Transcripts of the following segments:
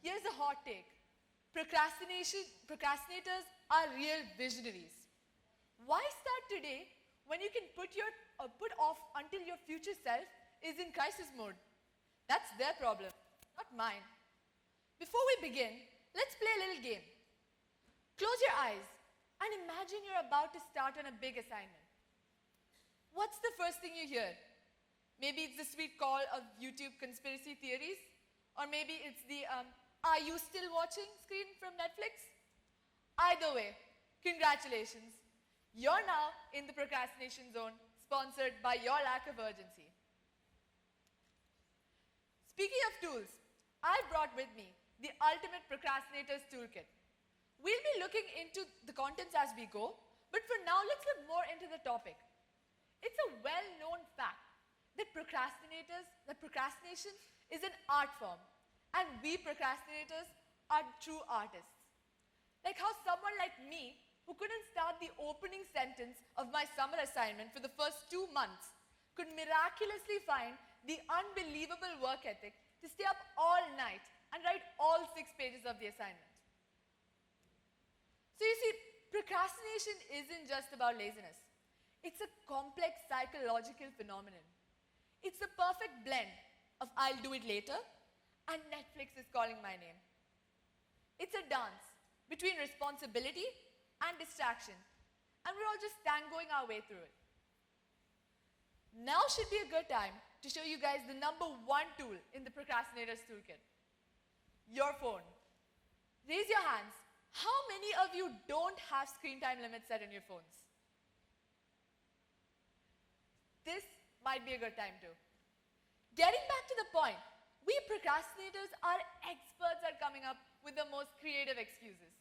Here's a hot take. Procrastinators are real visionaries. Why start today when you can put off until your future self is in crisis mode? That's their problem, not mine. Before we begin, let's play a little game. Close your eyes and imagine you're about to start on a big assignment. What's the first thing you hear? Maybe it's the sweet call of YouTube conspiracy theories, or maybe it's the "Are you still watching?" screen from Netflix. Either way, congratulations. You're now in the procrastination zone, sponsored by your lack of urgency. Speaking of tools, I've brought with me the ultimate procrastinators toolkit. We'll be looking into the contents as we go, but for now, let's look more into the topic. It's a well-known fact that procrastination is an art form, and we procrastinators are true artists. Like how someone like me, who couldn't start the opening sentence of my summer assignment for the first 2 months, could miraculously find the unbelievable work ethic to stay up all night and write all 6 pages of the assignment. So you see, procrastination isn't just about laziness. It's a complex psychological phenomenon. It's a perfect blend of "I'll do it later" and "Netflix is calling my name." It's a dance between responsibility and distraction, and we're all just tangoing our way through it. Now should be a good time to show you guys the #1 tool in the procrastinators toolkit: your phone. Raise your hands. How many of you don't have screen time limits set on your phones? This might be a good time too. Getting back to the point, we procrastinators are experts at coming up with the most creative excuses.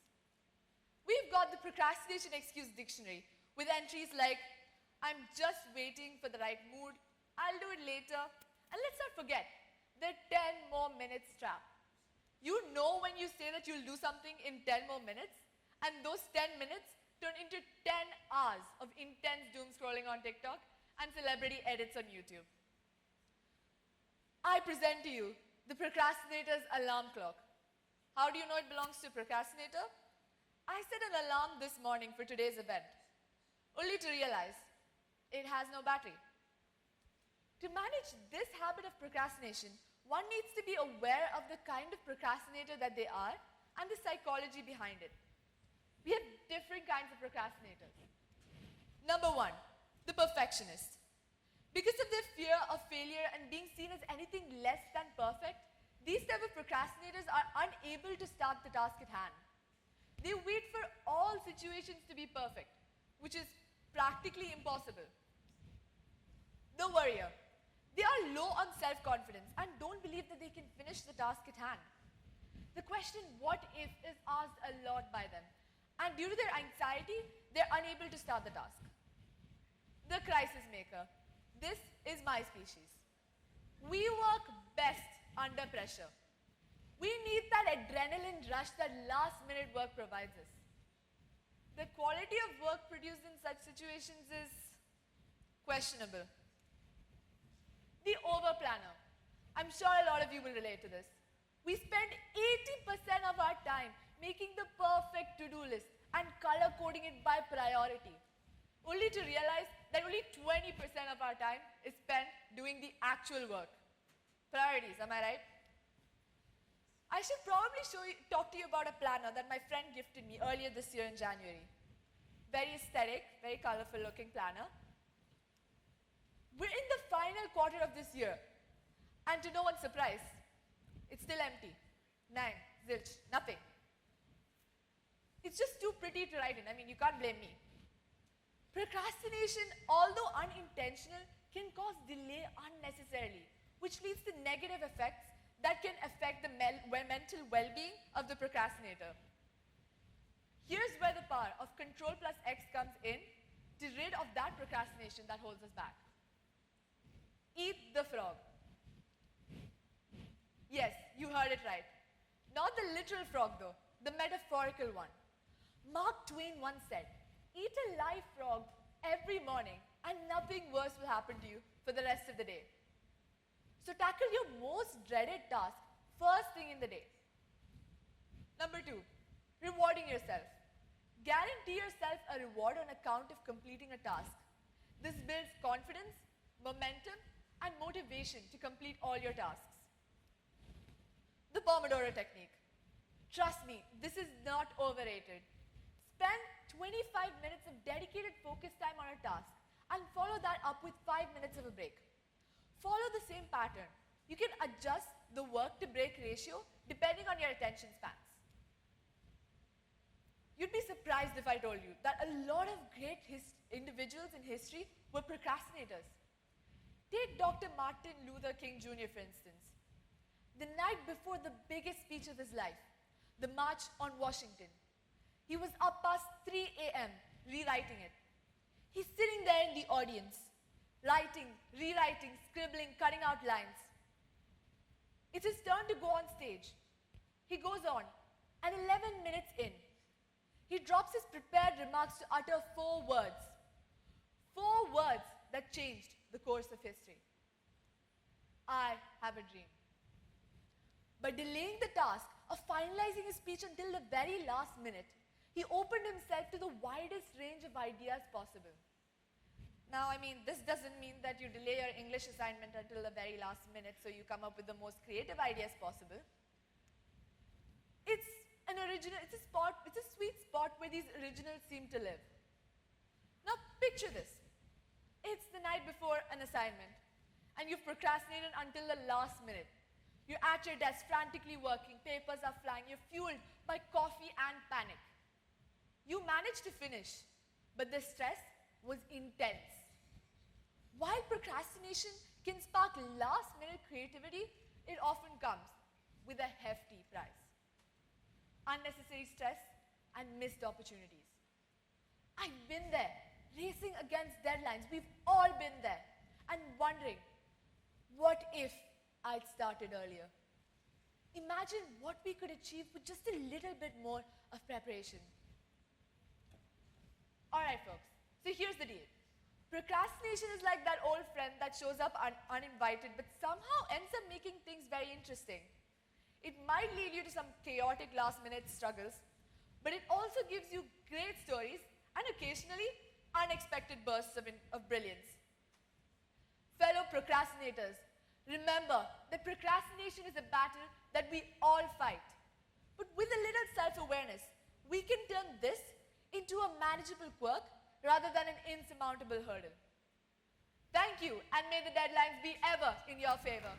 We've got the procrastination excuse dictionary with entries like "I'm just waiting for the right mood," "I'll do it later," and let's not forget the 10 more minutes trap. You know when you say that you'll do something in 10 more minutes, and those 10 minutes turn into 10 hours of intense doom scrolling on TikTok and celebrity edits on YouTube. I present to you the procrastinator's alarm clock. How do you know it belongs to a procrastinator? I set an alarm this morning for today's event, only to realize it has no battery. To manage this habit of procrastination, one needs to be aware of the kind of procrastinator that they are and the psychology behind it. We have different kinds of procrastinators. #1, the perfectionist. Because of their fear of failure and being seen as anything less than perfect, these type of procrastinators are unable to start the task at hand. They wait for all situations to be perfect, which is practically impossible. The worrier. They are low on self-confidence and don't believe that they can finish the task at hand. The question "what if" is asked a lot by them, and due to their anxiety, they're unable to start the task. The crisis maker. This is my species. We work best under pressure. We need that adrenaline rush that last-minute work provides us. The quality of work produced in such situations is questionable. The overplanner. I'm sure a lot of you will relate to this. We spend 80% of our time making the perfect to-do list and color-coding it by priority, only to realize that only 20% of our time is spent doing the actual work. Priorities, am I right? I should probably talk to you about a planner that my friend gifted me earlier this year in January. Very aesthetic, very colorful looking planner. We're in the final quarter of this year, and to no one's surprise, it's still empty. Nine, zilch, nothing. It's just too pretty to write in. I mean, you can't blame me. Procrastination, although unintentional, can cause delay unnecessarily, which leads to negative effects that can affect the mental well-being of the procrastinator. Here's where the power of Control plus X comes in to rid of that procrastination that holds us back. Eat the frog. Yes, you heard it right. Not the literal frog though, the metaphorical one. Mark Twain once said, "Eat a live frog every morning and nothing worse will happen to you for the rest of the day." So tackle your most dreaded task first thing in the day. Number 2, rewarding yourself. Guarantee yourself a reward on account of completing a task. This builds confidence, momentum, and motivation to complete all your tasks. The Pomodoro technique. Trust me, this is not overrated. Spend 25 minutes of dedicated focus time on a task and follow that up with 5 minutes of a break. Follow the same pattern. You can adjust the work to break ratio depending on your attention spans. You'd be surprised if I told you that a lot of great individuals in history were procrastinators. Take Dr. Martin Luther King Jr. for instance. The night before the biggest speech of his life, the March on Washington, he was up past 3 a.m. rewriting it. He's sitting there in the audience, writing, rewriting, scribbling, cutting out lines. It's his turn to go on stage. He goes on, and 11 minutes in, he drops his prepared remarks to utter 4 words. 4 words that changed the course of history. I have a dream. By delaying the task of finalizing his speech until the very last minute, he opened himself to the widest range of ideas possible. Now, this doesn't mean that you delay your English assignment until the very last minute so you come up with the most creative ideas possible. It's a sweet spot where these originals seem to live. Now, picture this. It's the night before an assignment, and you've procrastinated until the last minute. You're at your desk frantically working, papers are flying, you're fueled by coffee and panic. You managed to finish, but the stress was intense. While procrastination can spark last-minute creativity, it often comes with a hefty price. Unnecessary stress and missed opportunities. I've been there, racing against deadlines. We've all been there. And wondering, what if I'd started earlier? Imagine what we could achieve with just a little bit more of preparation. All right, folks. So here's the deal. Procrastination is like that old friend that shows up uninvited but somehow ends up making things very interesting. It might lead you to some chaotic last-minute struggles, but it also gives you great stories and occasionally unexpected bursts of brilliance. Fellow procrastinators, remember that procrastination is a battle that we all fight. But with a little self-awareness, we can turn this into a manageable quirk rather than an insurmountable hurdle. Thank you, and may the deadlines be ever in your favor.